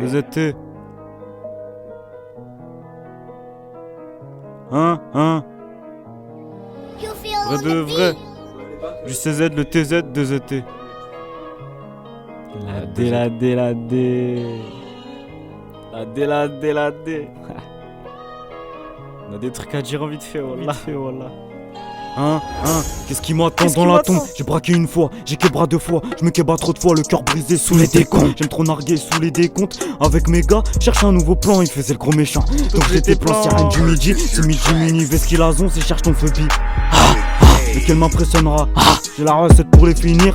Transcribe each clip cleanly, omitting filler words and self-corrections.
Deux ZT. Vrai de vrai. Du CZ, le TZ, 2 ZT. La D, la D, la D. La D, la D, la D. On a des trucs à dire en vite fait, wallah. Qu'est-ce qui m'attend dans la tombe? J'ai braqué une fois, j'ai québra 2 fois. Je me québra trop de fois, le cœur brisé sous les décomptes. J'aime trop narguer sous les décomptes. Avec mes gars, cherche un nouveau plan, il faisait le gros méchant. Donc j'étais plan, c'est rien du midi. C'est midi mini, veste qu'il a zon, c'est cherche ton phobie. Lequel m'impressionnera. J'ai la recette pour les finir.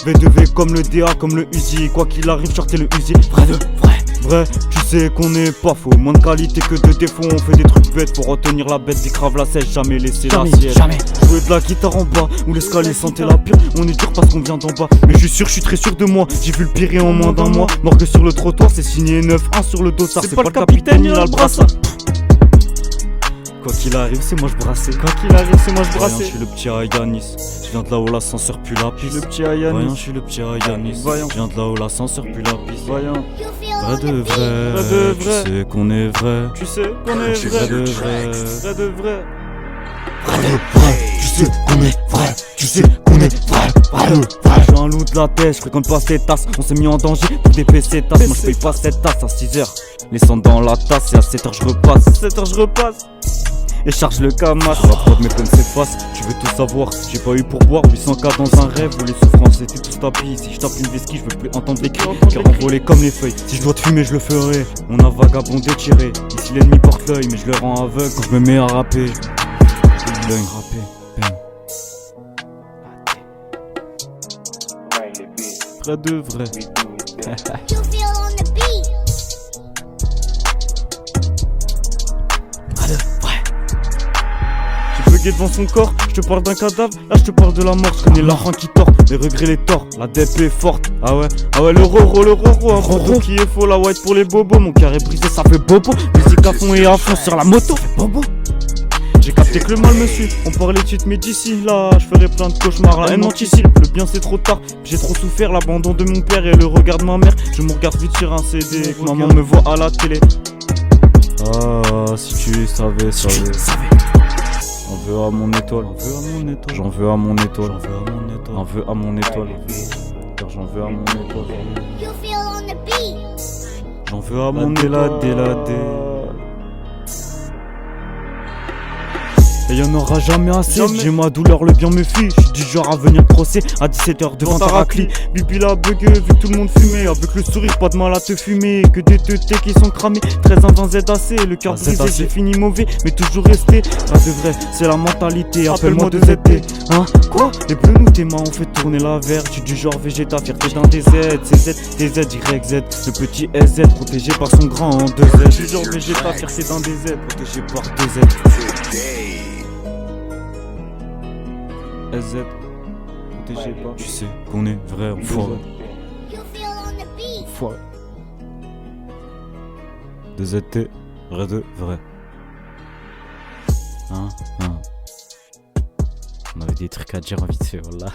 V2V comme le DA, comme le Uzi. Quoi qu'il arrive, sortez le Uzi. Vrai de vrai. Vrai, tu sais qu'on n'est pas faux. Moins de qualité que de défaut. On fait des trucs bêtes pour retenir la bête. Bicrave la sèche, jamais laisser l'assiette. Jamais. Jouer de la guitare en bas ou l'escalier sentait la pire. On est dur parce qu'on vient d'en bas. Mais je suis très sûr de moi. J'ai vu le pire et en moins d'un mois. Morgue sur le trottoir, c'est signé 9-1 sur le dossard. C'est pas le capitaine, il a le brassard. Quoi qu'il arrive, c'est moi je brassais. Quoi qu'il arrive, c'est moi je brassais. Je suis le petit Ayanis. Je viens de là où l'ascenseur pue la piste. Je suis le petit Ayanis. Voyons, je suis le petit Ayanis. Voyons. Je viens de là où l'ascenseur pue la piste. Voyons. Vrai de vrai. Vrai de vrai. Tu sais qu'on est vrai. Tu sais qu'on est vrai. Vrai de vrai. Vrai de vrai. Vrai de vrai. Tu sais qu'on est vrai. Tu sais qu'on est vrai. Vrai de vrai. Je suis un loup de la tête, je fréquente pas ces tasses. On s'est mis en danger pour des PC tasses. Moi je paye pas cette tasse à 6h. Les cendres dans la tasse et à 7h je repasse. 7h je repasse. Et charge le camas. La prod mes peines s'effacent, tu veux tout savoir. J'ai pas eu pour boire 800K dans un rêve où les souffrances étaient tous tapis. Si je tape une vesquille, je veux plus entendre les cris. Cœur envolé comme les feuilles. Si je dois te fumer, je le ferai. On a vagabondé tiré. Ici l'ennemi porte l'œil, mais je le rends aveugle quand je me mets à rapper. L'œil rappé, vrai de vrai. Devant son corps, je te parle d'un cadavre, là je te parle de la mort, je connais l'argent qui tord, les regrets les torts, la DP est forte, ah ouais, le roro, un photo qui est faux, la white pour les bobos, mon cœur est brisé, ça fait bobo, musique à fond et à fond sur la moto, bobo. J'ai capté que le mal me suit, on parlait de suite mais d'ici là, je ferai plein de cauchemars, la haine anticipe, le bien c'est trop tard, j'ai trop souffert, l'abandon de mon père et le regard de ma mère, je me regarde vite sur un CD, que maman me voit à la télé. Ah, si tu savais. J'en veux à mon étoile, j'en veux à mon étoile, j'en veux à mon étoile, car j'en veux à mon étoile, j'en veux à mon étoile. Et y'en aura jamais assez, j'ai ma douleur, le bien me fuit. J'suis du genre à venir crosser à 17h devant ta raclie. Bibi la bugueux, vu que tout le monde fumait. Avec le sourire, pas de mal à te fumer. Que des teutés qui sont cramés. 13 ans ZAC, le cœur brisé, j'ai fini mauvais, mais toujours resté. Pas de vrai, c'est la mentalité, appelle-moi de ZT. Hein, quoi? Les bleus nous tes mains, on fait tourner la vertu. Du genre Vegeta, fierté d'un DZ. CZ, DZ, YZ, le petit SZ, protégé par son grand 2Z. Du genre Vegeta, fierté d'un DZ, protégé par 2Z. SZ, protégé pas. Tu sais qu'on est vrai, enfoiré. Enfoiré. De ZT, vrai de vrai. On avait des trucs à dire en vite fait, voilà.